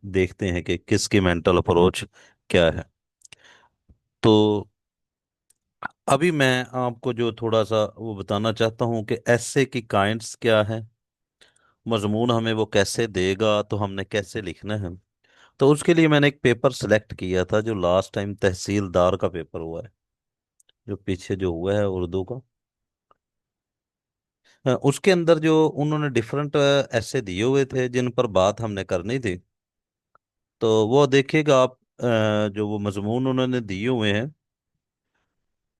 देखते हैं कि किसकी मेंटल अप्रोच क्या है। तो अभी मैं आपको जो थोड़ा सा वो बताना चाहता हूँ कि ऐसे की काइंड्स क्या है, मजमून हमें वो कैसे देगा, तो हमने कैसे लिखना है। तो उसके लिए मैंने एक पेपर सेलेक्ट किया था जो लास्ट टाइम तहसीलदार का पेपर हुआ है, जो पीछे जो हुआ है उर्दू का। उसके अंदर जो उन्होंने डिफरेंट ऐसे दिए हुए थे जिन पर बात हमने करनी थी। तो वो देखिएगा आप, जो वो मजमून उन्होंने दिए हुए हैं,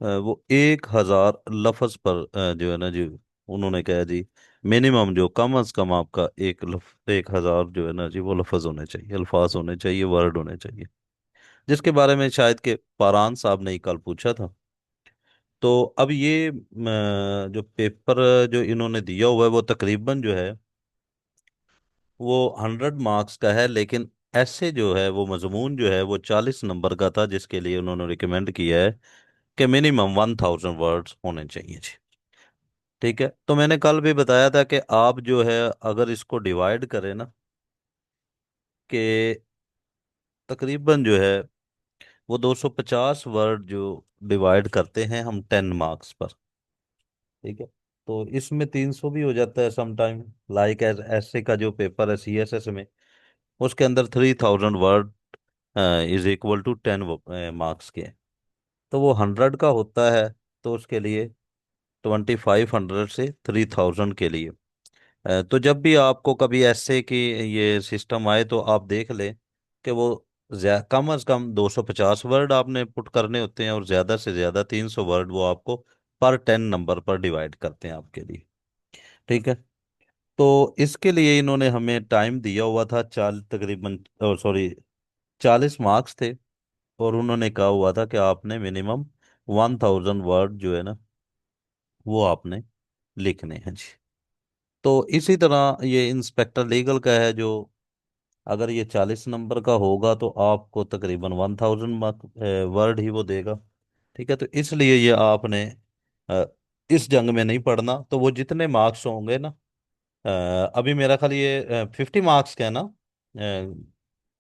वो 1,000 लफ्ज पर जो है ना जी, उन्होंने कहा जी मिनिमम जो कम अज कम आपका 1,000 जो है ना जी वो लफ्ज होने चाहिए, अल्फाज होने चाहिए, वर्ड होने चाहिए। जिसके बारे में शायद के पारान साहब ने ही कल पूछा था। तो अब ये जो पेपर जो इन्होंने दिया हुआ है वो तकरीबन जो है वो 100 मार्क्स का है, लेकिन ऐसे जो है वो मजमून जो है वो 40 नंबर का था, जिसके लिए उन्होंने रिकमेंड किया है कि मिनिमम 1,000 वर्ड्स होने चाहिए जी। ठीक है, तो मैंने कल भी बताया था कि आप जो है अगर इसको डिवाइड करें ना, कि तकरीबन जो है वो 250 वर्ड जो डिवाइड करते हैं हम 10 मार्क्स पर। ठीक है, तो इसमें 300 भी हो जाता है समटाइम। लाइक ऐसे का जो पेपर है सीएसएस में, उसके अंदर 3,000 word is equal to 10 marks के। तो वो 100 का होता है, तो उसके लिए 2,500 से 3,000 के लिए। तो जब भी आपको कभी ऐसे कि ये सिस्टम आए तो आप देख लें कि वो कम अज कम 250 वर्ड आपने पुट करने होते हैं, और ज्यादा से ज्यादा 300 वर्ड वो आपको पर 10 नंबर पर डिवाइड करते हैं आपके लिए। ठीक है, तो इसके लिए इन्होंने हमें टाइम दिया हुआ था चाल तकरीबन, सॉरी, 40 मार्क्स थे। और उन्होंने कहा हुआ था कि आपने मिनिमम 1,000 वर्ड जो है ना वो आपने लिखने हैं जी। तो इसी तरह ये इंस्पेक्टर लीगल का है, जो अगर ये 40 नंबर का होगा तो आपको तकरीबन 1,000 वर्ड ही वो देगा। ठीक है, तो इसलिए ये आपने अ, इस जंग में नहीं पढ़ना। तो वो जितने मार्क्स होंगे ना, अभी मेरा ख्याल ये 50 मार्क्स का है ना,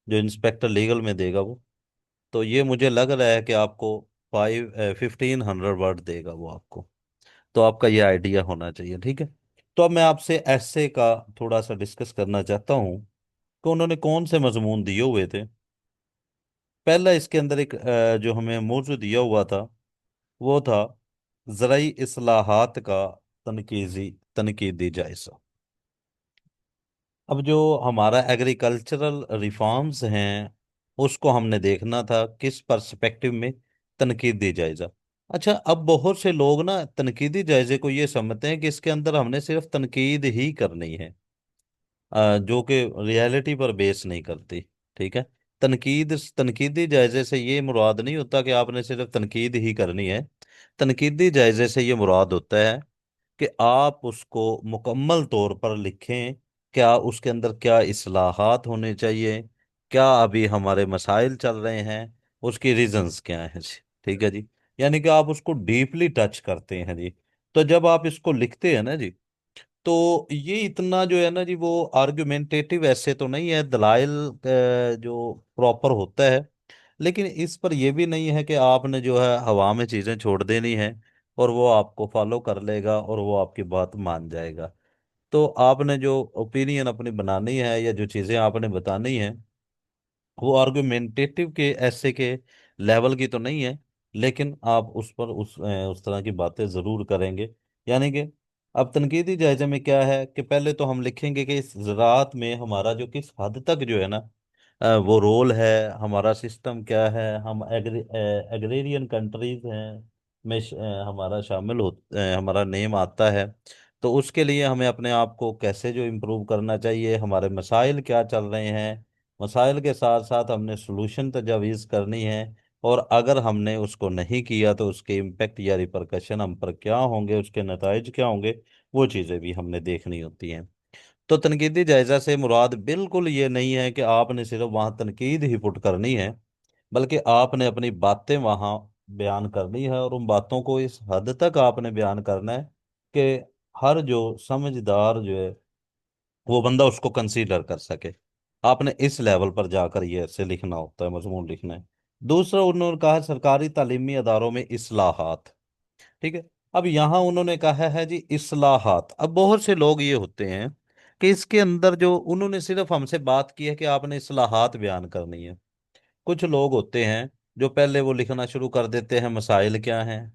जो इंस्पेक्टर लीगल में देगा वो। तो ये मुझे लग रहा है कि आपको 1,500 वर्ड देगा वो आपको। तो आपका ये आइडिया होना चाहिए। ठीक है, तो अब मैं आपसे ऐसे का थोड़ा सा डिस्कस करना चाहता हूँ कि उन्होंने कौन से मजमून दिए हुए थे। पहला इसके अंदर एक जो हमें मौजू दिया हुआ था वो था ज़राई इस्लाहात का तनकीजी तनकीदी जायजा। अब जो हमारा एग्रीकल्चरल रिफॉर्म्स हैं उसको हमने देखना था किस पर्सपेक्टिव में, तनकीदी जायजा। अच्छा, अब बहुत से लोग ना तनकीदी जायजे को ये समझते हैं कि इसके अंदर हमने सिर्फ तनकीद ही करनी है, जो कि रियलिटी पर बेस नहीं करती। ठीक है, तनकीदी जायजे से ये मुराद नहीं होता कि आपने सिर्फ तनकीद ही करनी है। तनकीदी जायजे से ये मुराद होता है कि आप उसको मुकम्मल तौर पर लिखें, क्या उसके अंदर क्या इस्लाहात होने चाहिए, क्या अभी हमारे मसाइल चल रहे हैं, उसकी रीजंस क्या हैं जी। ठीक है जी, यानी कि आप उसको डीपली टच करते हैं जी। तो जब आप इसको लिखते हैं ना जी, तो ये इतना जो है ना जी वो आर्गुमेंटेटिव ऐसे तो नहीं है, दलाइल जो प्रॉपर होता है। लेकिन इस पर यह भी नहीं है कि आपने जो है हवा में चीजें छोड़ देनी है और वो आपको फॉलो कर लेगा और वो आपकी बात मान जाएगा। तो आपने जो ओपिनियन अपनी बनानी है या जो चीजें आपने बतानी है वो आर्गुमेंटेटिव के ऐसे के लेवल की तो नहीं है, लेकिन आप उस पर उस तरह की बातें जरूर करेंगे। यानी कि अब तनकीदी जायजे में क्या है कि पहले तो हम लिखेंगे कि इस ज़राअत में हमारा जो किस हद तक जो है ना वो रोल है, हमारा सिस्टम क्या है, हम एग्रेरियन कंट्रीज हैं में हमारा शामिल हो, हमारा नेम आता है। तो उसके लिए हमें अपने आप को कैसे जो इम्प्रूव करना चाहिए, हमारे मसाइल क्या चल रहे हैं, मसाइल के साथ साथ हमने सॉल्यूशन तजावीज़ करनी है। और अगर हमने उसको नहीं किया तो उसके इम्पेक्ट या रिपरकशन हम पर क्या होंगे, उसके नताइज क्या होंगे, वो चीज़ें भी हमने देखनी होती हैं। तो तनकीदी जायजा से मुराद बिल्कुल ये नहीं है कि आपने सिर्फ वहाँ तनकीद ही पुट करनी है, बल्कि आपने अपनी बातें वहाँ बयान करनी है, और उन बातों को इस हद तक आपने बयान करना है कि हर जो समझदार जो है वो बंदा उसको कंसीडर कर सके। आपने इस लेवल पर जाकर ये ऐसे लिखना होता है, मजमून लिखना है। दूसरा उन्होंने कहा सरकारी तालीमी अदारों में इस्लाहात। ठीक है। अब यहाँ उन्होंने कहा है जी इस्लाहात। अब बहुत से लोग ये होते हैं कि इसके अंदर जो उन्होंने सिर्फ हमसे बात की है कि आपने इस्लाहात बयान करनी है। कुछ लोग होते हैं जो पहले वो लिखना शुरू कर देते हैं मसाइल क्या हैं,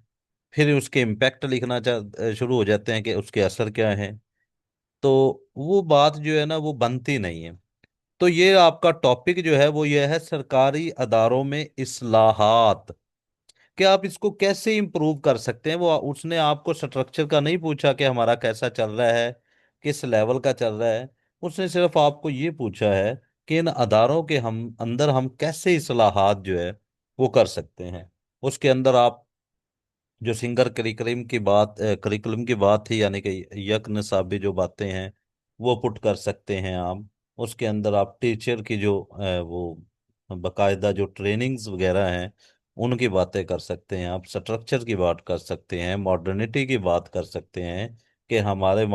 फिर उसके इम्पैक्ट लिखना शुरू हो जाते हैं कि उसके असर क्या है। तो वो बात जो है ना वो बनती नहीं है। तो ये आपका टॉपिक जो है वो ये है सरकारी अदारों में इस्लाहात। कि आप इसको कैसे इंप्रूव कर सकते हैं। वो उसने आपको स्ट्रक्चर का नहीं पूछा कि हमारा कैसा चल रहा है, किस लेवल का चल रहा है। उसने सिर्फ आपको ये पूछा है कि इन अदारों के हम अंदर हम कैसे इस्लाहात जो है वो कर सकते हैं। उसके अंदर आप जो सिंगर करिकुलम की बात थी, यानी कि यक निसाबी जो बातें हैं वो पुट कर सकते हैं आप। उसके अंदर आप टीचर की जो वो बकायदा जो ट्रेनिंग्स वगैरह हैं उनकी बातें कर सकते हैं। आप स्ट्रक्चर की बात कर सकते हैं, मॉडर्निटी की बात कर सकते हैं कि हमारे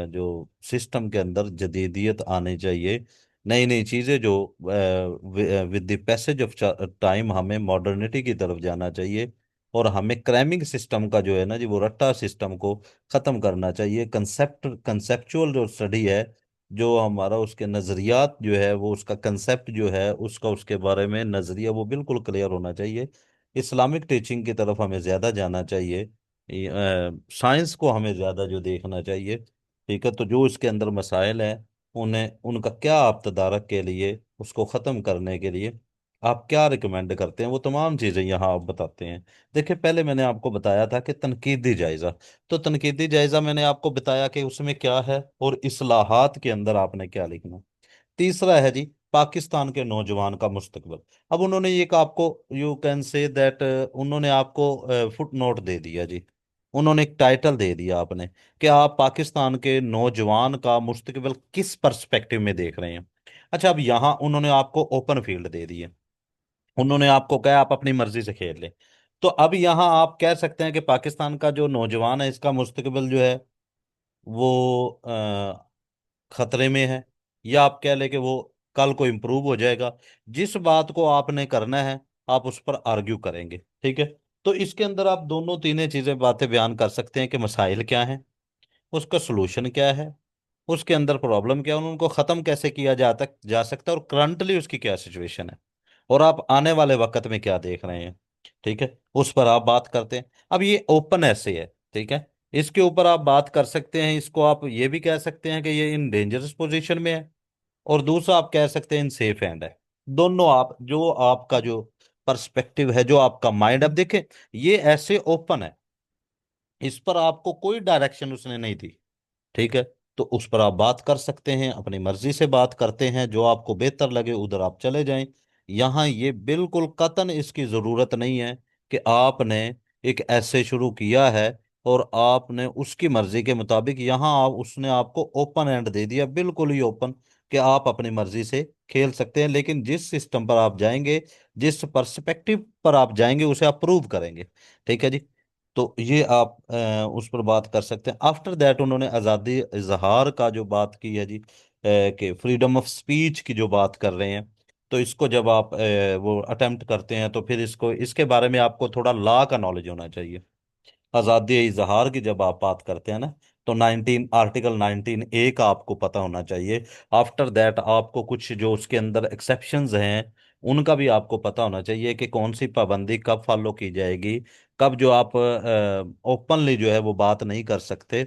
जो सिस्टम के अंदर जदीदियत आनी चाहिए, नई नई चीज़ें जो with the passage of time हमें मॉडर्निटी की तरफ जाना चाहिए। और हमें क्रैमिंग सिस्टम का जो है ना जी वो रट्टा सिस्टम को खत्म करना चाहिए। कंसेप्चुअल जो स्टडी है, जो हमारा उसके नज़रियात जो है वो उसका कंसेप्ट जो है उसका उसके बारे में नज़रिया वो बिल्कुल क्लियर होना चाहिए। इस्लामिक टीचिंग की तरफ हमें ज़्यादा जाना चाहिए। साइंस को हमें ज़्यादा जो देखना चाहिए। ठीक है। तो जो इसके अंदर मसाइल हैं उन्हें उनका क्या आप तदारक के लिए उसको ख़त्म करने के लिए आप क्या रिकमेंड करते हैं, वो तमाम चीज़ें यहाँ आप बताते हैं। देखिए पहले मैंने आपको बताया था कि तनकीदी जायजा। तो तनकीदी जायजा मैंने आपको बताया कि उसमें क्या है और इस्लाहात के अंदर आपने क्या लिखना। तीसरा है जी पाकिस्तान के नौजवान का मुस्तकबिल। अब उन्होंने एक आपको यू कैन से दैट उन्होंने आपको फुट नोट दे दिया जी। उन्होंने एक टाइटल दे दिया आपने कि आप पाकिस्तान के नौजवान का मुस्तकबिल किस पर्सपेक्टिव में देख रहे हैं। अच्छा, अब यहाँ उन्होंने आपको ओपन फील्ड दे दी है। उन्होंने आपको कहा आप अपनी मर्जी से खेल ले। तो अब यहाँ आप कह सकते हैं कि पाकिस्तान का जो नौजवान है इसका मुस्तकबिल जो है वो खतरे में है, या आप कह लें कि वो कल को इम्प्रूव हो जाएगा। जिस बात को आपने करना है आप उस पर आर्ग्यू करेंगे। ठीक है। तो इसके अंदर आप दोनों तीनों चीजें बातें बयान कर सकते हैं कि मसाइल क्या हैं, उसका सोल्यूशन क्या है, उसके अंदर प्रॉब्लम क्या है, उनको खत्म कैसे किया जा सकता है, और करंटली उसकी क्या सिचुएशन है, और आप आने वाले वक्त में क्या देख रहे हैं। ठीक है। उस पर आप बात करते हैं। अब ये ओपन ऐसे है। ठीक है। इसके ऊपर आप बात कर सकते हैं। इसको आप ये भी कह सकते हैं कि ये इन डेंजरस पोजीशन में है, और दूसरा आप कह सकते हैं इन सेफ हैंड है। दोनों आप जो आपका जो पर्सपेक्टिव है, जो आपका माइंड, अब देखें ये ऐसे ओपन है, इस पर आपको कोई डायरेक्शन उसने नहीं दी। ठीक है। तो उस पर आप बात कर सकते हैं, अपनी मर्जी से बात करते हैं, जो आपको बेहतर लगे उधर आप चले जाएं। यहाँ ये बिल्कुल कतन इसकी ज़रूरत नहीं है कि आपने एक ऐसे शुरू किया है और आपने उसकी मर्जी के मुताबिक, यहाँ आप उसने आपको ओपन एंड दे दिया, बिल्कुल ही ओपन, कि आप अपनी मर्जी से खेल सकते हैं। लेकिन जिस सिस्टम पर आप जाएंगे, जिस पर्सपेक्टिव पर आप जाएंगे उसे आप प्रूव करेंगे। ठीक है जी। तो ये आप उस पर बात कर सकते हैं। आफ्टर दैट उन्होंने आज़ादी इजहार का जो बात की है जी, कि फ्रीडम ऑफ स्पीच की जो बात कर रहे हैं। तो इसको जब आप वो अटेम्प्ट करते हैं तो फिर इसको इसके बारे में आपको थोड़ा लॉ का नॉलेज होना चाहिए। आज़ादी इजहार की जब आप बात करते हैं ना, तो 19 आर्टिकल 19 ए का आपको पता होना चाहिए। आफ्टर दैट आपको कुछ जो उसके अंदर एक्सेप्शंस हैं उनका भी आपको पता होना चाहिए कि कौन सी पाबंदी कब फॉलो की जाएगी, कब जो आप ओपनली जो है वो बात नहीं कर सकते,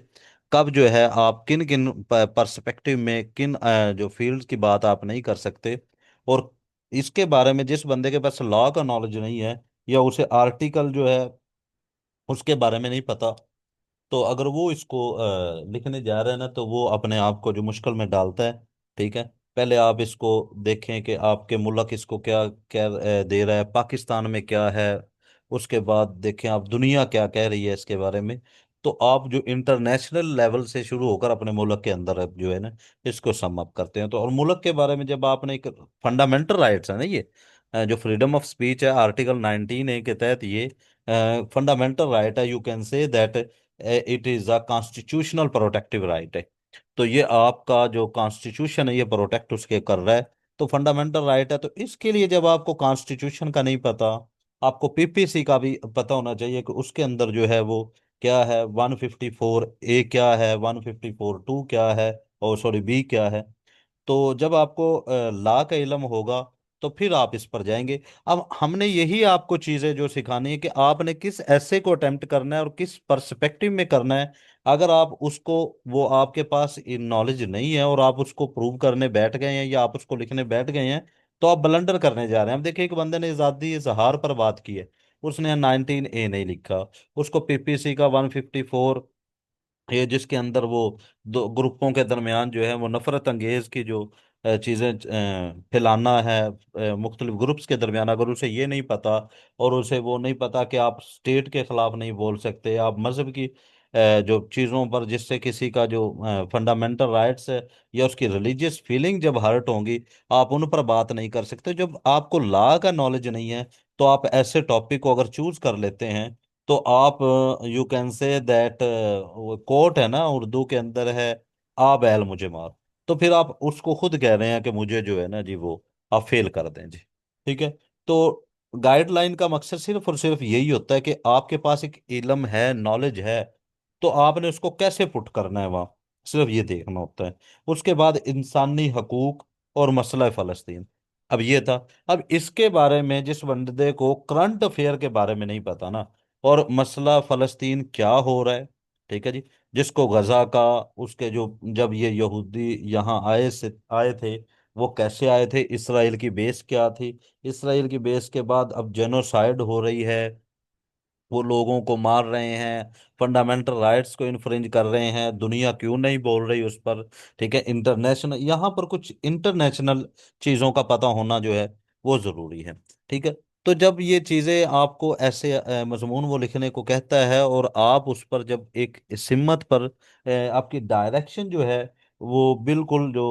कब जो है आप किन किन पर्सपेक्टिव में किन जो फील्ड्स की बात आप नहीं कर सकते। और इसके बारे में जिस बंदे के पास लॉ का नॉलेज नहीं है, या उसे आर्टिकल जो है उसके बारे में नहीं पता, तो अगर वो इसको लिखने जा रहे हैं ना तो वो अपने आप को जो मुश्किल में डालता है। ठीक है। पहले आप इसको देखें कि आपके मुल्क इसको क्या क्या दे रहा है, पाकिस्तान में क्या है। उसके बाद देखें आप दुनिया क्या कह रही है इसके बारे में। तो आप जो इंटरनेशनल लेवल से शुरू होकर अपने मुल्क के अंदर अब जो है ना इसको सम अप करते हैं। तो और मुल्क के बारे में जब आपने एक फंडामेंटल राइट्स है ना ये, जो फ्रीडम ऑफ स्पीच है आर्टिकल 19 ए के तहत, ये फंडामेंटल राइट है। You can say that it is a constitutional protective right है। तो ये आपका जो कॉन्स्टिट्यूशन है ये प्रोटेक्ट उसके कर रहा है। तो फंडामेंटल राइट है। तो इसके लिए जब आपको कॉन्स्टिट्यूशन का नहीं पता, आपको पीपीसी का भी पता होना चाहिए कि उसके अंदर जो है वो क्या है, 154 ए क्या है, 154 टू क्या है, और सॉरी बी क्या है। तो जब आपको ला का इल्म होगा तो फिर आप इस पर जाएंगे। अब हमने यही आपको चीजें जो सिखानी है कि आपने किस ऐसे को अटेम्प्ट करना है और किस पर्सपेक्टिव में करना है। अगर आप उसको, वो आपके पास नॉलेज नहीं है और आप उसको प्रूव करने बैठ गए हैं या आप उसको लिखने बैठ गए हैं, तो आप ब्लंडर करने जा रहे हैं। अब देखिए, एक बंदे ने आजादी इजहार पर बात की है, उसने 19 ए नहीं लिखा, उसको पीपीसी का 154, ये जिसके अंदर वो दो ग्रुपों के दरमियान जो है वो नफरत अंगेज की जो चीजें फैलाना है मुख्तलिफ ग्रुप्स के दरमियान, अगर उसे ये नहीं पता और उसे वो नहीं पता कि आप स्टेट के खिलाफ नहीं बोल सकते, आप मजहब की जो चीज़ों पर जिससे किसी का जो फंडामेंटल राइट्स है या उसकी रिलीजियस फीलिंग जब हर्ट होंगी, आप उन पर बात नहीं कर सकते। जब आपको लॉ का नॉलेज नहीं है, तो आप ऐसे टॉपिक को अगर चूज कर लेते हैं, तो आप, यू कैन से दैट, वो कोट है ना उर्दू के अंदर है, आ बैल मुझे मार। तो फिर आप उसको खुद कह रहे हैं कि मुझे जो है ना जी वो आप फेल कर दें जी। ठीक है। तो गाइडलाइन का मकसद सिर्फ और सिर्फ यही होता है कि आपके पास एक इल्म है, नॉलेज है, तो आपने उसको कैसे पुट करना है वहां, सिर्फ ये देखना होता है। उसके बाद इंसानी हकूक और मसला फ़लस्तीन, अब ये था। अब इसके बारे में जिस बंदे को करंट अफेयर के बारे में नहीं पता ना, और मसला फ़लस्तीन क्या हो रहा है, ठीक है जी, जिसको गजा का, उसके जो, जब ये यहूदी यहाँ आए थे, वो कैसे आए थे, इसराइल की बेस क्या थी, इसराइल की बेस के बाद अब जेनोसाइड हो रही है, वो लोगों को मार रहे हैं, फंडामेंटल राइट्स को इन्फ्रिंज कर रहे हैं, दुनिया क्यों नहीं बोल रही उस पर। ठीक है, इंटरनेशनल, यहाँ पर कुछ इंटरनेशनल चीज़ों का पता होना जो है वो ज़रूरी है। ठीक है। तो जब ये चीज़ें आपको ऐसे मजमून वो लिखने को कहता है और आप उस पर जब एक सिमत पर आपकी डायरेक्शन जो है वो बिल्कुल जो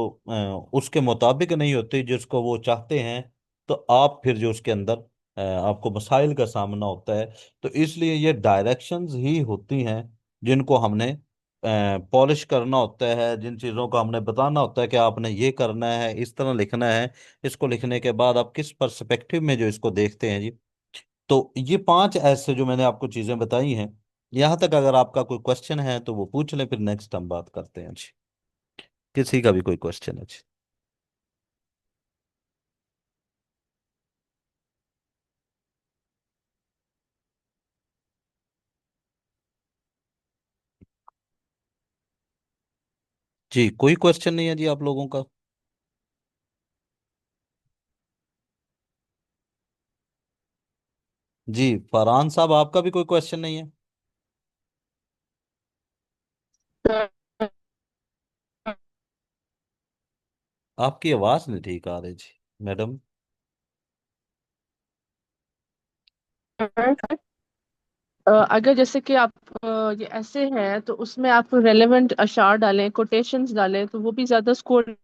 उसके मुताबिक नहीं होती जिसको वो चाहते हैं, तो आप फिर जो उसके अंदर आपको मसाइल का सामना होता है। तो इसलिए ये डायरेक्शंस ही होती हैं जिनको हमने पॉलिश करना होता है, जिन चीज़ों को हमने बताना होता है कि आपने ये करना है, इस तरह लिखना है। इसको लिखने के बाद आप किस पर्सपेक्टिव में जो इसको देखते हैं जी। तो ये 5 ऐसे जो मैंने आपको चीज़ें बताई हैं, यहाँ तक अगर आपका कोई क्वेश्चन है तो वो पूछ लें, फिर नेक्स्ट हम बात करते हैं जी। किसी का भी कोई क्वेश्चन है जी। जी कोई क्वेश्चन नहीं है जी आप लोगों का? जी फरहान साहब, आपका भी कोई क्वेश्चन नहीं है? आपकी आवाज़ नहीं ठीक आ रही जी मैडम। अगर जैसे कि आप ये ऐसे हैं तो उसमें आप रेलेवेंट अशार डालें, कोटेशंस डालें, तो वो भी ज्यादा स्कोरिंग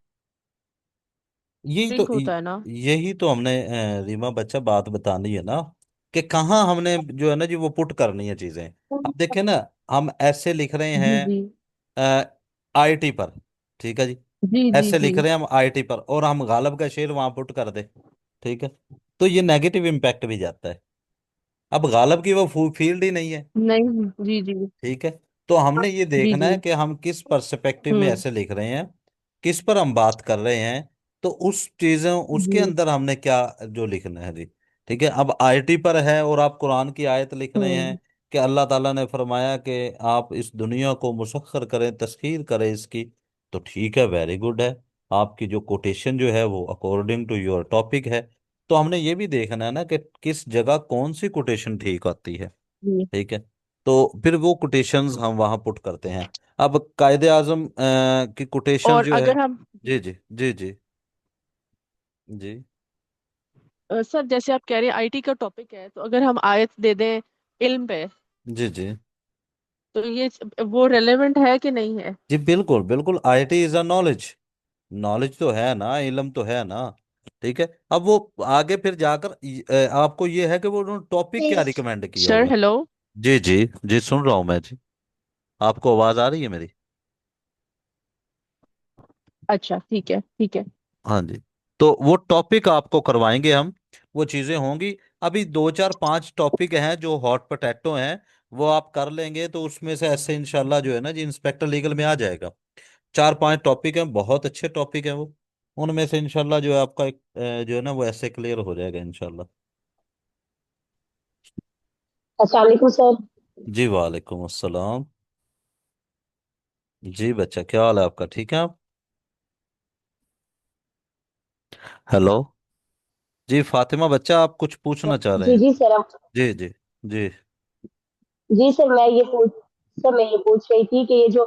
यही तो होता है ना। यही तो हमने रीमा बच्चा बात बतानी है ना, कि कहाँ हमने जो है ना जी वो पुट करनी है चीजें। अब देखें ना, हम ऐसे लिख रहे जी जी हैं आईटी पर, ठीक है जी, जी जी ऐसे जी। लिख रहे हैं हम आईटी पर, और हम गालब का शेर वहां पुट कर दे, ठीक है, तो ये नेगेटिव इम्पैक्ट भी जाता है। अब गालब की वो फील्ड ही नहीं है। नहीं, जी जी ठीक है। तो हमने ये जी देखना जी। है कि हम किस पर्सपेक्टिव में हम्म। ऐसे लिख रहे हैं, किस पर हम बात कर रहे हैं, तो उस चीजों उसके जी। अंदर हमने क्या जो लिखना है जी। ठीक है। अब आईटी पर है और आप कुरान की आयत लिख रहे हैं हम्म। कि अल्लाह ताला ने फरमाया कि आप इस दुनिया को मुसख्खर करें, तस्खीर करें इसकी, तो ठीक है, वेरी गुड है। आपकी जो कोटेशन जो है वो अकॉर्डिंग टू योर टॉपिक है। तो हमने ये भी देखना है ना कि किस जगह कौन सी कोटेशन ठीक आती है। जी। ठीक है। तो फिर वो कोटेशंस हम वहां पुट करते हैं। अब कायदे आजम की कोटेशन और जो है। अगर हम जी जी जी जी जी सर जैसे आप कह रहे हैं आईटी का टॉपिक है, तो अगर हम आयत दे दें इल्म पे, जी जी तो ये वो रेलेवेंट है कि नहीं है? जी बिल्कुल बिल्कुल, IT is a knowledge. Knowledge तो है ना, इल्म तो है ना। ठीक है। अब वो आगे फिर जाकर आपको ये है कि वो टॉपिक क्या रिकमेंड किया सर हुआ है। हेलो। जी जी जी सुन रहा हूँ मैं जी। आपको आवाज आ रही है मेरी? अच्छा ठीक है ठीक है। हाँ जी। तो वो टॉपिक आपको करवाएंगे हम, वो चीजें होंगी। अभी 2 4 5 टॉपिक हैं जो हॉट पोटैटो हैं, वो आप कर लेंगे तो उसमें से ऐसे इंशाल्लाह जो है ना जी इंस्पेक्टर लीगल में आ जाएगा। 4 5 टॉपिक हैं, बहुत अच्छे टॉपिक हैं वो। उनमें से इंशाल्लाह जो है आपका एक जो है ना वो ऐसे क्लियर हो जाएगा इंशाल्लाह। अस्सलाम वालेकुम सर। जी वालेकुम अस्सलाम। जी बच्चा, क्या हाल है आपका, ठीक है आप? हेलो। जी फातिमा बच्चा, आप कुछ पूछना चाह रहे जी हैं? जी सर। जी जी। जी जी सर, मैं ये पूछ रही थी कि ये जो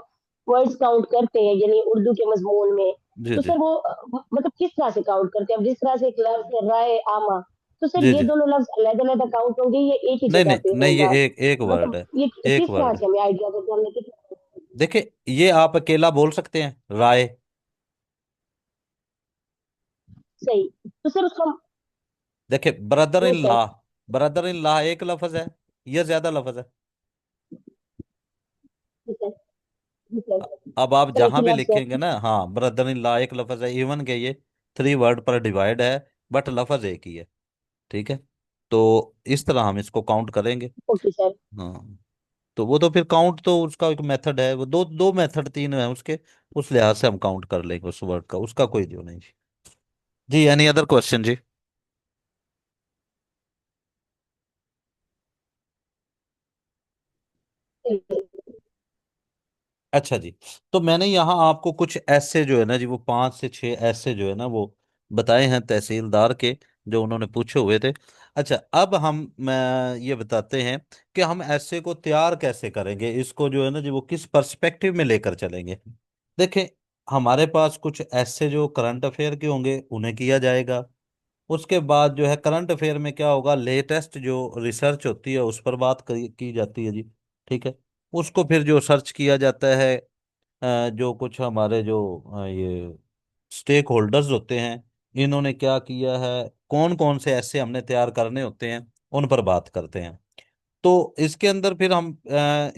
वर्ड्स काउंट करते हैं यानी उर्दू के मजमून में, जी। तो जी सर वो मतलब किस तरह से काउंट करते हैं? अब जिस तरह से एक लफ्ज है राय आमा, तो सर जी। ये जी दोनों लफ्ज अलग अलग काउंट होंगे, ये एक ही नहीं जगह नहीं पे नहीं, ये होगा? एक एक वर्ड मतलब है। ये एक किस तरह वर्ड है। से हमें आइडिया देते हैं हमने कितना? देखिए, ये आप अकेला बोल सकते हैं राय। सही। तो सर उसका देखिए brother in yes sir. Law, brother in law एक लफ्ज है, ये ज्यादा लफ्ज है। जी सर। जी सर। अब आप सर एक जहां ही भी लफ्ज है। लिखेंगे ना, हाँ ब्रदर इन लॉ एक लफ्ज है, इवन के ये 3 वर्ड पर डिवाइड है, बट लफ्ज एक ही है। ठीक है, तो इस तरह हम इसको काउंट करेंगे। Okay sir. हाँ, तो वो तो फिर काउंट तो उसका एक मेथड है, वो दो दो मेथड 3 है उसके, उस लिहाज से हम काउंट कर लेंगे उस वर्ड का, उसका कोई जो नहीं। जी एनी अदर क्वेश्चन जी? अच्छा जी, तो मैंने यहाँ आपको कुछ ऐसे जो है ना जी, वो 5 से 6 ऐसे जो है ना वो बताए हैं तहसीलदार के, जो उन्होंने पूछे हुए थे। अच्छा, अब हम मैं ये बताते हैं कि हम ऐसे को तैयार कैसे करेंगे, इसको जो है ना जी वो किस पर्सपेक्टिव में लेकर चलेंगे। देखें, हमारे पास कुछ ऐसे जो करंट अफेयर के होंगे उन्हें किया जाएगा। उसके बाद जो है करंट अफेयर में क्या होगा, लेटेस्ट जो रिसर्च होती है उस पर बात की जाती है जी। ठीक है, उसको फिर जो सर्च किया जाता है, जो कुछ हमारे जो ये स्टेक होल्डर्स होते हैं, इन्होंने क्या किया है, कौन कौन से ऐसे हमने तैयार करने होते हैं, उन पर बात करते हैं। तो इसके अंदर फिर हम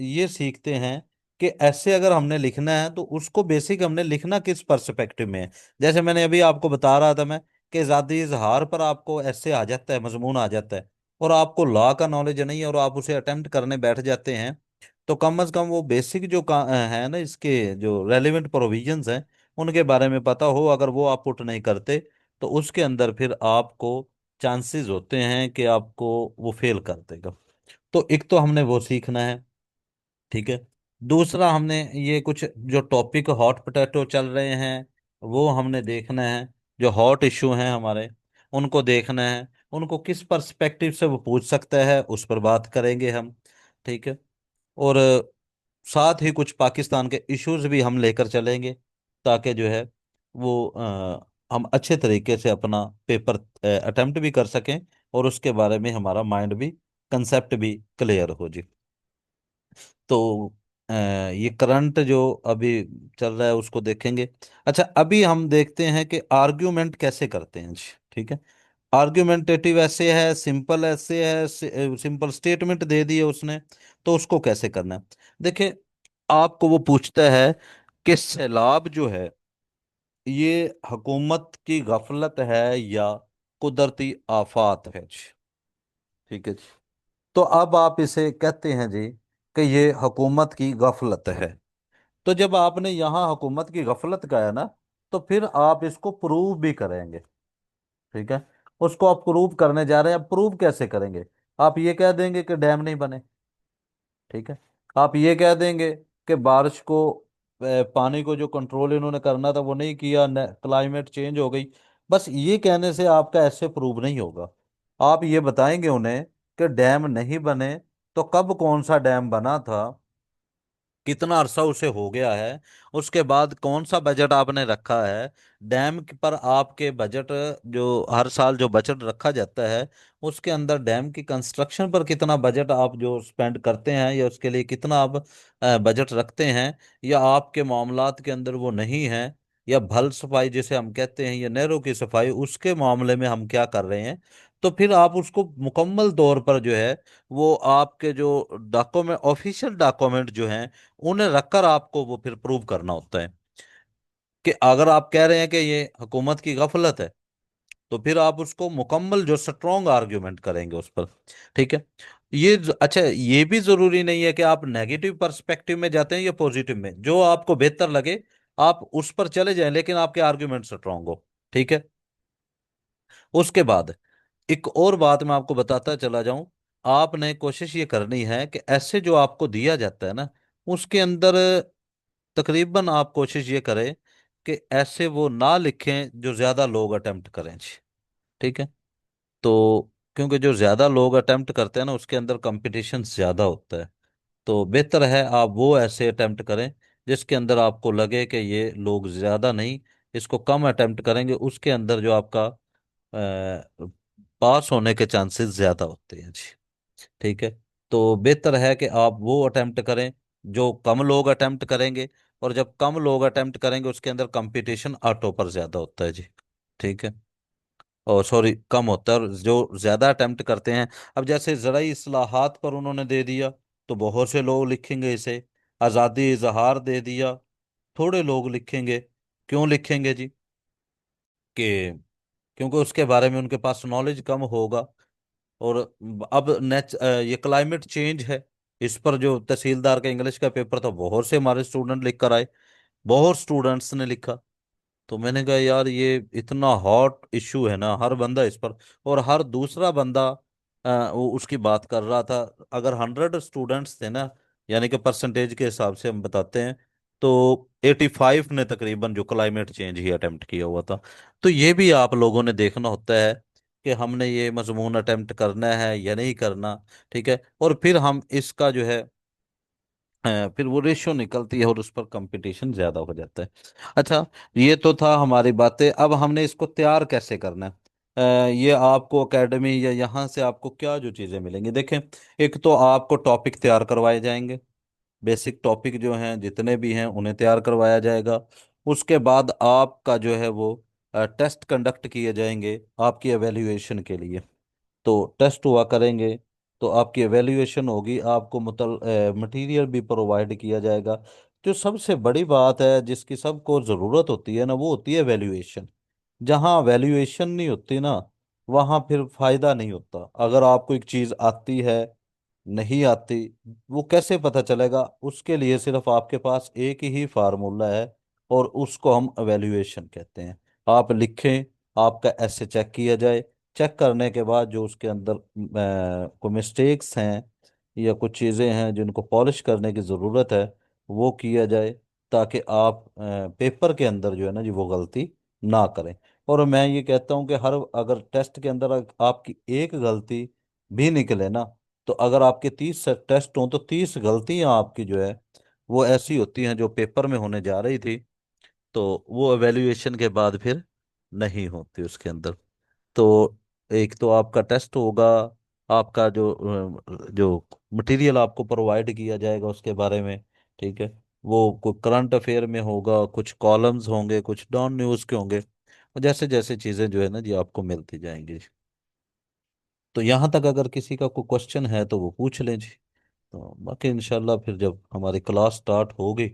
ये सीखते हैं कि ऐसे अगर हमने लिखना है तो उसको बेसिक हमने लिखना किस पर्सपेक्टिव में है। जैसे मैंने अभी आपको बता रहा था मैं, कि ज़ाती इजहार पर आपको ऐसे आ जाता है, मजमून आ जाता है, और आपको लॉ का नॉलेज नहीं है और आप उसे अटेम्प्ट करने बैठ जाते हैं, तो कम से कम वो बेसिक जो है ना, इसके जो रेलिवेंट प्रोविजंस हैं उनके बारे में पता हो। अगर वो आप पुट नहीं करते तो उसके अंदर फिर आपको चांसेस होते हैं कि आपको वो फेल कर देगा। तो एक तो हमने वो सीखना है। ठीक है, दूसरा हमने ये कुछ जो टॉपिक हॉट पोटैटो चल रहे हैं वो हमने देखना है, जो हॉट इशू हैं हमारे उनको देखना है, उनको किस पर्सपेक्टिव से वो पूछ सकता है उस पर बात करेंगे हम। ठीक है, और साथ ही कुछ पाकिस्तान के इश्यूज भी हम लेकर चलेंगे, ताकि जो है वो हम अच्छे तरीके से अपना पेपर अटेम्प्ट भी कर सकें, और उसके बारे में हमारा माइंड भी, कंसेप्ट भी क्लियर हो जी। तो ये करंट जो अभी चल रहा है उसको देखेंगे। अच्छा, अभी हम देखते हैं कि आर्ग्यूमेंट कैसे करते हैं जी। ठीक है, आर्ग्यूमेंटेटिव ऐसे है, सिंपल ऐसे है, सिंपल स्टेटमेंट दे दी है उसने, तो उसको कैसे करना है। देखिए, आपको वो पूछता है कि सैलाब जो है ये हुकूमत की गफलत है या कुदरती आफात है जी। ठीक है जी, तो अब आप इसे कहते हैं जी कि ये हुकूमत की गफलत है। तो जब आपने यहाँ हुकूमत की गफलत का है ना, तो फिर आप इसको प्रूव भी करेंगे। ठीक है, उसको आप प्रूव करने जा रहे हैं। अब प्रूव कैसे करेंगे? आप ये कह देंगे कि डैम नहीं बने। ठीक है, आप ये कह देंगे कि बारिश को पानी को जो कंट्रोल इन्होंने करना था वो नहीं किया, क्लाइमेट चेंज हो गई। बस ये कहने से आपका ऐसे प्रूव नहीं होगा। आप ये बताएंगे उन्हें कि डैम नहीं बने, तो कब कौन सा डैम बना था, कितना अरसा उसे हो गया है, उसके बाद कौन सा बजट आपने रखा है। पर आपके बजट, जो हर साल जो बजट रखा जाता है, उसके अंदर डैम की कंस्ट्रक्शन पर कितना बजट आप जो स्पेंड करते हैं, या उसके लिए कितना आप बजट रखते हैं, या आपके मामलात के अंदर वो नहीं है, या भल सफाई जिसे हम कहते हैं, या नहरों की सफाई, उसके मामले में हम क्या कर रहे हैं। तो फिर आप उसको मुकम्मल तौर पर जो है, वो आपके जो डॉक्यूमेंट, ऑफिशियल डॉक्यूमेंट जो हैं, उन्हें रखकर आपको वो फिर प्रूव करना होता है। कि अगर आप कह रहे हैं कि ये हुकूमत की गफलत है, तो फिर आप उसको मुकम्मल जो स्ट्रॉन्ग आर्ग्यूमेंट करेंगे उस पर। ठीक है। अच्छा, ये भी जरूरी नहीं है कि आप नेगेटिव पर्सपेक्टिव में जाते हैं या पॉजिटिव में, जो आपको बेहतर लगे आप उस पर चले जाएं, लेकिन आपके आर्ग्यूमेंट स्ट्रॉन्ग हो। ठीक है। उसके बाद एक और बात मैं आपको बताता चला जाऊं। आपने कोशिश ये करनी है कि ऐसे जो आपको दिया जाता है ना, उसके अंदर तकरीबन आप कोशिश ये करें कि ऐसे वो ना लिखें जो ज्यादा लोग अटेम्प्ट करें जी। ठीक है। तो क्योंकि जो ज्यादा लोग अटेम्प्ट करते हैं ना, उसके अंदर कंपटीशन ज्यादा होता है। तो बेहतर है आप वो ऐसे अटेम्प्ट करें जिसके अंदर आपको लगे कि ये लोग ज्यादा नहीं, इसको कम अटेम्प्ट करेंगे, उसके अंदर जो आपका पास होने के चांसेस ज्यादा होते हैं जी। ठीक है। तो बेहतर है कि आप वो अटेम्प्ट करें जो कम लोग अटेम्प्ट करेंगे, और जब कम लोग अटेम्प्ट करेंगे उसके अंदर कंपटीशन ऑटो पर ज्यादा होता है जी। ठीक है। और सॉरी, कम होता है, और जो ज्यादा अटेम्प्ट करते हैं, अब जैसे ज़राई इस्लाहात पर उन्होंने दे दिया तो बहुत से लोग लिखेंगे इसे। आज़ादी इजहार दे दिया, थोड़े लोग लिखेंगे। क्यों लिखेंगे जी? कि क्योंकि उसके बारे में उनके पास नॉलेज कम होगा। और अब ये क्लाइमेट चेंज है, इस पर जो तहसीलदार का इंग्लिश का पेपर था, बहुत से हमारे स्टूडेंट लिख कर आए, बहुत स्टूडेंट्स ने लिखा। तो मैंने कहा यार ये इतना हॉट इशू है ना, हर बंदा इस पर, और हर दूसरा बंदा वो उसकी बात कर रहा था। अगर 100 स्टूडेंट्स थे ना, यानी कि परसेंटेज के हिसाब से हम बताते हैं, तो 85 ने तकरीबन जो क्लाइमेट चेंज ही अटेम्प्ट किया हुआ था। तो ये भी आप लोगों ने देखना होता है कि हमने ये मजमून अटेम्प्ट करना है या नहीं करना। ठीक है। और फिर हम इसका जो है फिर वो रेशियो निकलती है और उस पर कंपटीशन ज्यादा हो जाता है। अच्छा, ये तो था हमारी बातें। अब हमने इसको तैयार कैसे करना है? ये आपको एकेडमी या यहाँ से आपको क्या जो चीज़ें मिलेंगी, देखें। एक तो आपको टॉपिक तैयार करवाए जाएंगे, बेसिक टॉपिक जो हैं जितने भी हैं उन्हें तैयार करवाया जाएगा। उसके बाद आपका जो है वो टेस्ट कंडक्ट किए जाएंगे आपकी एवेल्युएशन के लिए। तो टेस्ट हुआ करेंगे, तो आपकी एवेल्युएशन होगी, आपको मटेरियल भी प्रोवाइड किया जाएगा। जो सबसे बड़ी बात है जिसकी सबको ज़रूरत होती है ना, वो होती है एवेल्युएशन। जहाँ वैल्यूएशन नहीं होती ना, वहाँ फिर फायदा नहीं होता। अगर आपको एक चीज आती है, नहीं आती, वो कैसे पता चलेगा? उसके लिए सिर्फ आपके पास एक ही फार्मूला है, और उसको हम वैल्यूएशन कहते हैं। आप लिखें, आपका ऐसे चेक किया जाए। चेक करने के बाद जो उसके अंदर कोई मिस्टेक्स हैं या कुछ चीज़ें हैं जिनको पॉलिश करने की ज़रूरत है, वो किया जाए, ताकि आप पेपर के अंदर जो है ना जी वो गलती ना करें। और मैं ये कहता हूँ कि हर अगर टेस्ट के अंदर आपकी एक गलती भी निकले ना, तो अगर आपके 30 टेस्ट हों तो 30 गलतियां आपकी जो है वो ऐसी होती हैं जो पेपर में होने जा रही थी, तो वो एवेल्युएशन के बाद फिर नहीं होती उसके अंदर। तो एक तो आपका टेस्ट होगा, आपका जो मटेरियल आपको प्रोवाइड किया जाएगा उसके बारे में। ठीक है। वो कुछ करंट अफेयर में होगा, कुछ कॉलम्स होंगे, कुछ डॉन न्यूज़ के होंगे, जैसे जैसे चीज़ें जो है ना जी आपको मिलती जाएंगी। तो यहाँ तक अगर किसी का कोई क्वेश्चन है तो वो पूछ लें जी। तो बाकी इंशाल्लाह फिर जब हमारी क्लास स्टार्ट होगी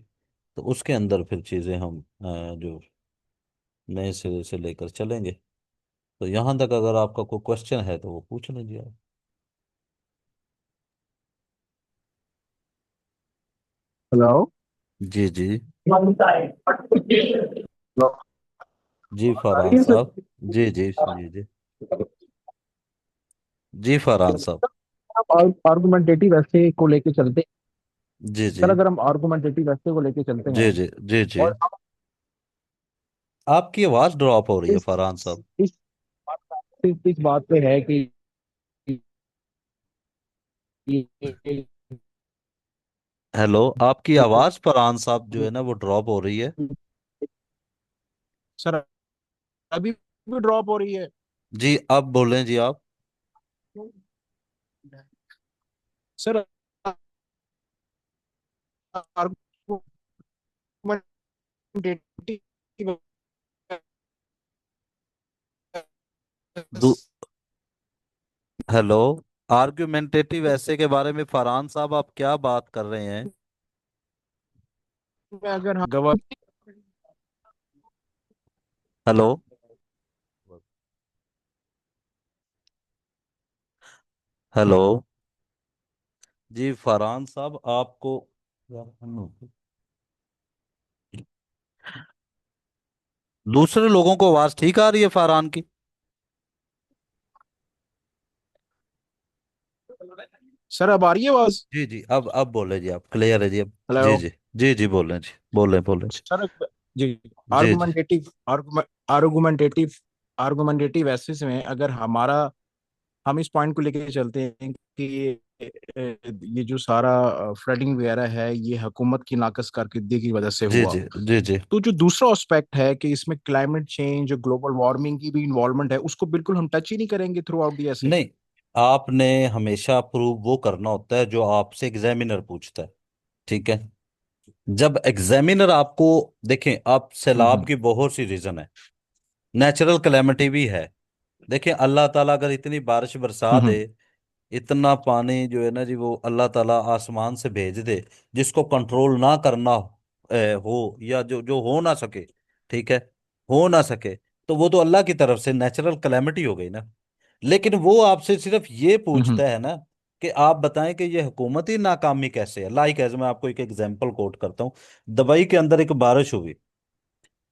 तो उसके अंदर फिर चीज़ें हम जो नए सिरे से लेकर चलेंगे। तो यहाँ तक अगर आपका कोई क्वेश्चन है तो वो पूछ लीजिए आप। हेलो। जी जी। हेलो। जी आ फरहान रही है सर? साहब। जी जी जी जी। जी फरहान साहब। आप आर्गुमेंटेटिव ऐसे को लेके चलते जी जी सर, अगर हम आर्गुमेंटेटिव ऐसे को लेके चलते जी हैं जी जी जी। और आपकी आवाज़ ड्रॉप हो रही है इस फरहान साहब। इस इस बात पे है कि ये- हेलो, आपकी आवाज़ फरहान साहब जो है ना वो ड्रॉप हो रही है। सर अभी भी ड्रॉप हो रही है? जी, अब बोलें जी आप। सर आर्गुमेंटेटिव दू हेलो, आर्ग्यूमेंटेटिव ऐसे के बारे में फरहान साहब आप क्या बात कर रहे हैं? में अगर हम गवर्नमेंट। हेलो। हेलो। हम्म। जी फरहान साहब, आपको यार दूसरे लोगों को आवाज ठीक आ रही है फरहान की? सर अब आ रही है आवाज? जी जी, अब बोले जी, आप क्लियर है जी अब। जी हेलो। जी। जी जी, बोल रहे हैं जी, बोल रहे हैं सर जी, जी जी आर्गुमेंटेटिव आर्गुमेंटेटिव आर्गुमेंटेटिव एसिस में अगर हम इस पॉइंट को लेके चलते हैं कि ये जो सारा फ्लडिंग वगैरह है ये हुकूमत की नाकस कारकर्दगी की वजह से जी हुआ। जी जी जी। तो जो दूसरा एस्पेक्ट है कि इसमें क्लाइमेट चेंज ग्लोबल वार्मिंग की भी इन्वॉल्वमेंट है, उसको बिल्कुल हम टच ही नहीं करेंगे थ्रू आउट दी ऐसे। नहीं, आपने हमेशा प्रूव वो करना होता है जो आपसे एग्जामिनर पूछता है। ठीक है। जब एग्जामिनर आपको, देखें, आप सैलाब हम्म। की बहुत सी रीजन है, नेचुरल कैलेमिटी भी है। देखिए, अल्लाह ताला अगर इतनी बारिश बरसा दे, हम्म। इतना पानी जो है ना जी, वो अल्लाह ताला आसमान से भेज दे, जिसको कंट्रोल ना करना हो, या जो जो हो ना सके, ठीक है, हो ना सके, तो वो तो अल्लाह की तरफ से नेचुरल कैलेमिटी हो गई ना। लेकिन वो आपसे सिर्फ ये हम्म। पूछता है ना कि आप बताएं कि ये हुकूमती नाकामी कैसे है। लाइक एज, मैं आपको एक एग्जांपल कोट करता हूँ। दुबई के अंदर एक बारिश हुई,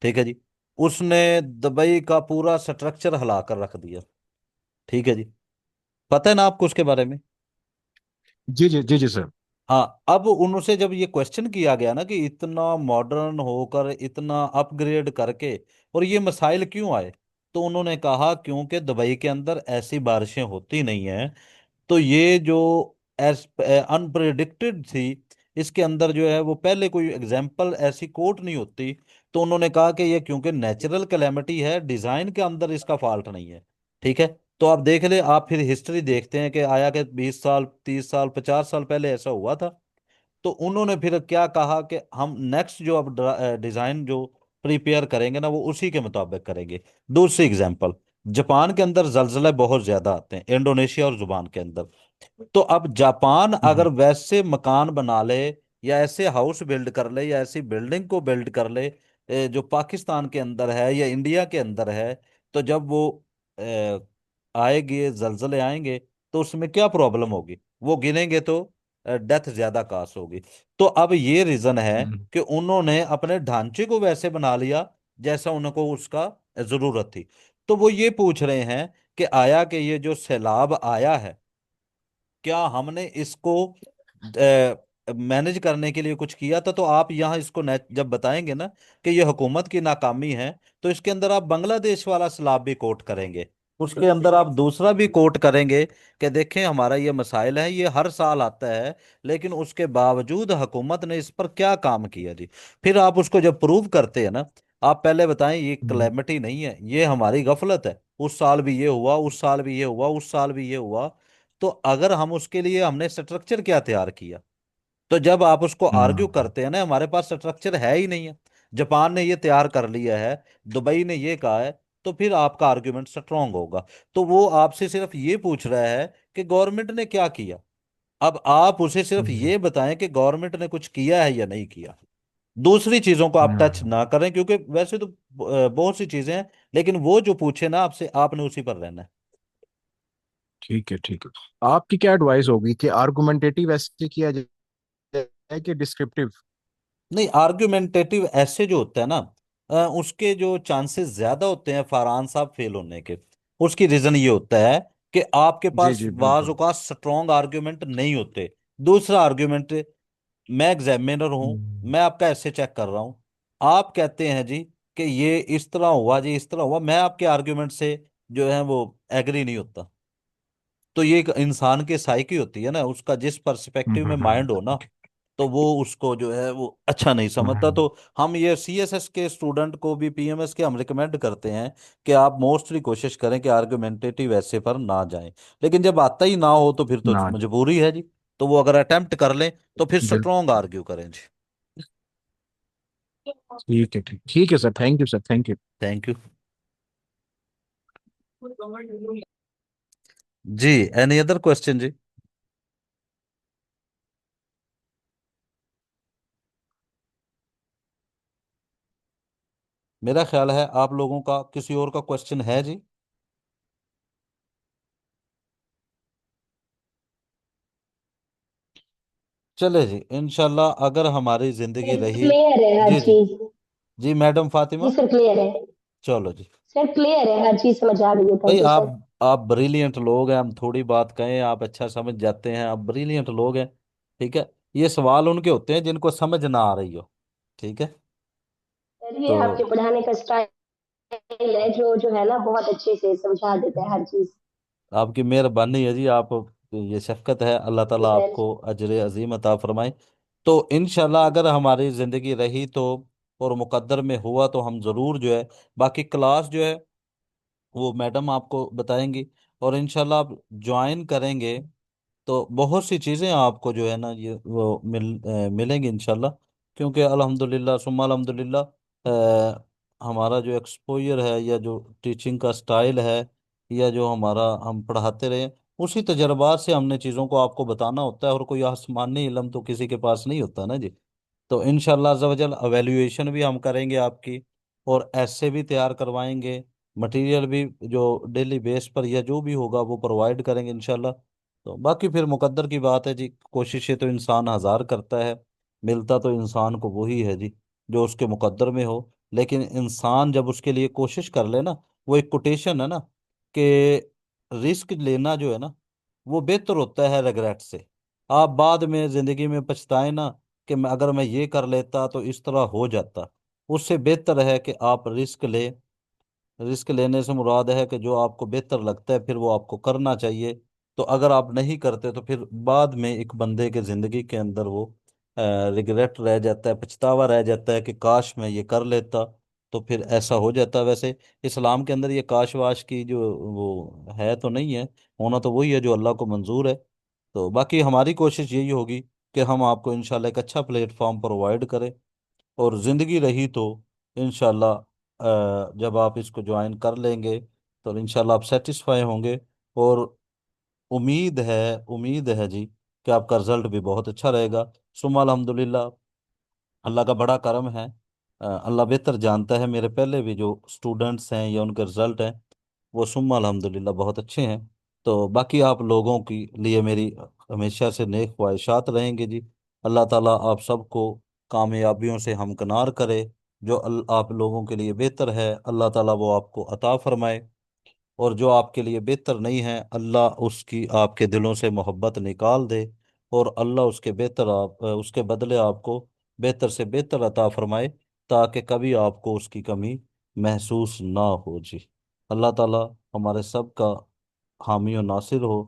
ठीक है जी, उसने दुबई का पूरा स्ट्रक्चर हिला कर रख दिया। ठीक है जी, पता है ना आपको उसके बारे में? जी जी जी जी सर। हाँ, अब उनसे जब ये क्वेश्चन किया गया ना कि इतना मॉडर्न होकर, इतना अपग्रेड करके, और ये मसाइल क्यों आए, तो उन्होंने कहा क्योंकि दुबई के अंदर ऐसी बारिशें होती नहीं हैं। तो ये जो अनप्रिडिक्टेड थी, इसके अंदर जो है वो पहले कोई एग्जाम्पल ऐसी कोट नहीं होती। तो उन्होंने कहा कि ये क्योंकि नेचुरल कैलेमिटी है, डिजाइन के अंदर इसका फॉल्ट नहीं है। ठीक है। तो आप देख ले, आप फिर हिस्ट्री देखते हैं कि आया कि 20 साल, 30 साल, 50 साल पहले ऐसा हुआ था। तो उन्होंने फिर क्या कहा कि हम नेक्स्ट जो अब डिजाइन जो प्रिपेयर करेंगे ना, वो उसी के मुताबिक करेंगे। दूसरी एग्जांपल, जापान के अंदर जलजले बहुत ज्यादा आते हैं, इंडोनेशिया और जुबान के अंदर। तो अब जापान अगर हम्म। वैसे मकान बना ले, या ऐसे हाउस बिल्ड कर ले, या ऐसी बिल्डिंग को बिल्ड कर ले जो पाकिस्तान के अंदर है या इंडिया के अंदर है, तो जब वो अ, आएगी, जलजले आएंगे, तो उसमें क्या प्रॉब्लम होगी? वो गिनेंगे तो डेथ ज्यादा काश होगी। तो अब ये रीजन है हम्म। कि उन्होंने अपने ढांचे को वैसे बना लिया जैसा उनको उसका जरूरत थी। तो वो ये पूछ रहे हैं कि आया कि ये जो सैलाब आया है, क्या हमने इसको मैनेज करने के लिए कुछ किया था? तो आप यहाँ इसको जब बताएंगे ना कि ये हुकूमत की नाकामी है, तो इसके अंदर आप बांग्लादेश वाला सलाब भी कोट करेंगे, उसके अंदर आप दूसरा भी कोट करेंगे कि देखें हमारा ये मसाइल है, ये हर साल आता है, लेकिन उसके बावजूद हुकूमत ने इस पर क्या काम किया जी। फिर आप उसको जब प्रूव करते हैं ना, आप पहले बताएं ये हम्म। क्लेमिटी नहीं है, ये हमारी गफलत है, उस साल भी ये हुआ, उस साल भी ये हुआ, उस साल भी ये हुआ। तो अगर हम उसके लिए हमने स्ट्रक्चर क्या तैयार किया? तो जब आप उसको आर्ग्यू हम्म। करते हैं ना, हमारे पास स्ट्रक्चर है ही नहीं है, जापान ने ये तैयार कर लिया है, दुबई ने ये कहा है, तो फिर आपका आर्ग्यूमेंट स्ट्रांग होगा। तो वो आपसे सिर्फ ये पूछ रहा है कि गवर्नमेंट ने क्या किया। अब आप उसे सिर्फ हम्म। ये बताएं कि गवर्नमेंट ने कुछ किया है या नहीं किया। दूसरी चीजों को आप टच हम्म। ना करें, क्योंकि वैसे तो बहुत सी चीजें हैं, लेकिन वो जो पूछे ना आपसे, आपने उसी पर रहना है। ठीक है ठीक है। आपकी क्या एडवाइस होगी कि आर्गुमेंटेटिव ऐसे किया जाए कि डिस्क्रिप्टिव? नहीं, आर्ग्यूमेंटेटिव ऐसे जो होता है ना, उसके जो चांसेस ज्यादा होते हैं फरहान साहब फेल होने के, उसकी रीजन ये होता है कि आपके जी पास जी बाज़ बिल्कुल। औक़ात स्ट्रॉन्ग आर्ग्यूमेंट नहीं होते। दूसरा आर्ग्यूमेंट, मैं एग्जामिनर हूं, हम्म। मैं आपका ऐसे चेक कर रहा हूं, आप कहते हैं जी कि ये इस तरह हुआ जी, इस तरह हुआ, मैं आपके आर्ग्यूमेंट से जो है वो एग्री नहीं होता। तो ये एक इंसान की साइकी होती है ना, उसका जिस पर्सपेक्टिव में माइंड हो ना, तो वो उसको जो है वो अच्छा नहीं समझता। हम्म। तो हम ये सीएसएस के स्टूडेंट को भी, पीएमएस के, हम रिकमेंड करते हैं कि आप मोस्टली कोशिश करें कि आर्गुमेंटेटिव ऐसे पर ना जाएं। लेकिन जब आता ही ना हो तो फिर तो ना। मजबूरी है जी। तो वो अगर अटेम्प्ट कर लें तो फिर स्ट्रॉन्ग बिल्कुल। आर्ग्यू करें जी। ठीक है ठीक है sir, thank you sir, thank you. Thank you. जी, एनी अदर क्वेश्चन जी? मेरा ख्याल है आप लोगों का किसी और का क्वेश्चन है जी? चले जी, इंशाल्लाह अगर हमारी जिंदगी सर रही। क्लियर है हर जी जी। चीज। जी मैडम जी फातिमा। सर क्लियर है। चलो जी। सर क्लियर है हर चीज समझ आ रही है, भाई थैंक यू सर। आप ब्रिलियंट लोग हैं, हम थोड़ी बात कहें आप अच्छा समझ जाते हैं, आप ब्रिलियंट लोग हैं। ठीक है। ये सवाल उनके होते हैं जिनको समझ ना आ रही हो। ठीक है। सर ये तो आपके पढ़ाने का स्टाइल है जो है ना, बहुत अच्छे से समझा देता है हर चीज। आपकी मेहरबानी है जी, आप ये शफकत है, अल्लाह जी ताला सर। आपको अजर अजीम अता फरमाए। तो इंशाल्लाह अगर हमारी ज़िंदगी रही तो और मुकद्दर में हुआ तो हम ज़रूर जो है बाकी क्लास जो है वो मैडम आपको बताएंगी। और इंशाल्लाह आप ज्वाइन करेंगे तो बहुत सी चीज़ें आपको जो है ना ये वो मिलेंगी इंशाल्लाह। क्योंकि अल्हम्दुलिल्लाह सुम्मा अल्हम्दुलिल्लाह हमारा जो एक्सपोजर है या जो टीचिंग का स्टाइल है या जो हमारा हम पढ़ाते रहे उसी तजर्बात से हमने चीज़ों को आपको बताना होता है, और कोई आसमानी इल्म तो किसी के पास नहीं होता ना जी। तो इंशाल्लाह अज़्ज़ा वजल एवेल्युएशन भी हम करेंगे आपकी, और ऐसे भी तैयार करवाएंगे, मटेरियल भी जो डेली बेस पर या जो भी होगा वो प्रोवाइड करेंगे इंशाल्लाह। तो बाकी फिर मुकद्दर की बात है जी, कोशिशें तो इंसान हजार करता है, मिलता तो इंसान को वही है जी जो उसके मुकद्दर में हो। लेकिन इंसान जब उसके लिए कोशिश कर ले ना, वो एक कोटेशन है ना कि रिस्क लेना जो है ना वो बेहतर होता है रिग्रेट से। आप बाद में जिंदगी में पछताए ना कि मैं अगर मैं ये कर लेता तो इस तरह हो जाता, उससे बेहतर है कि आप रिस्क ले। रिस्क लेने से मुराद है कि जो आपको बेहतर लगता है फिर वो आपको करना चाहिए। तो अगर आप नहीं करते तो फिर बाद में एक बंदे के जिंदगी के अंदर वो रिग्रेट रह जाता है, पछतावा रह जाता है कि काश मैं ये कर लेता। तो फिर ऐसा हो जाता है। वैसे इस्लाम के अंदर ये काश वाश की जो वो है तो नहीं है, होना तो वही है जो अल्लाह को मंजूर है। तो बाकी हमारी कोशिश यही होगी कि हम आपको इंशाल्लाह एक अच्छा प्लेटफॉर्म प्रोवाइड करें। और ज़िंदगी रही तो इंशाल्लाह जब आप इसको ज्वाइन कर लेंगे तो इंशाल्लाह आप सेटिस्फाई होंगे। और उम्मीद है जी कि आपका रिजल्ट भी बहुत अच्छा रहेगा। सुम्मा अल्हम्दुलिल्लाह, अल्लाह का बड़ा करम है। अल्लाह बेहतर जानता है, मेरे पहले भी जो स्टूडेंट्स हैं या उनके रिजल्ट हैं वो सुम्मा अल्हम्दुलिल्लाह बहुत अच्छे हैं। तो बाकी आप लोगों की लिए मेरी हमेशा से नेक ख्वाहिशात रहेंगे जी। अल्लाह ताला आप सबको कामयाबियों से हमकिनार करे। जो आप लोगों के लिए बेहतर है अल्लाह ताला वो आपको अता फरमाए, और जो आपके लिए बेहतर नहीं है अल्लाह उसकी आपके दिलों से मोहब्बत निकाल दे। और अल्लाह उसके बेहतर उसके बदले आपको बेहतर से बेहतर अता फरमाए, ताकि कभी आपको उसकी कमी महसूस ना हो जी। अल्लाह ताला हमारे सब का हामी और नासिर हो।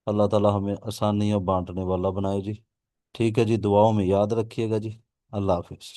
अल्लाह ताला हमें आसानियाँ बांटने वाला बनाए जी। ठीक है जी, दुआओं में याद रखिएगा जी। अल्लाह हाफिज़।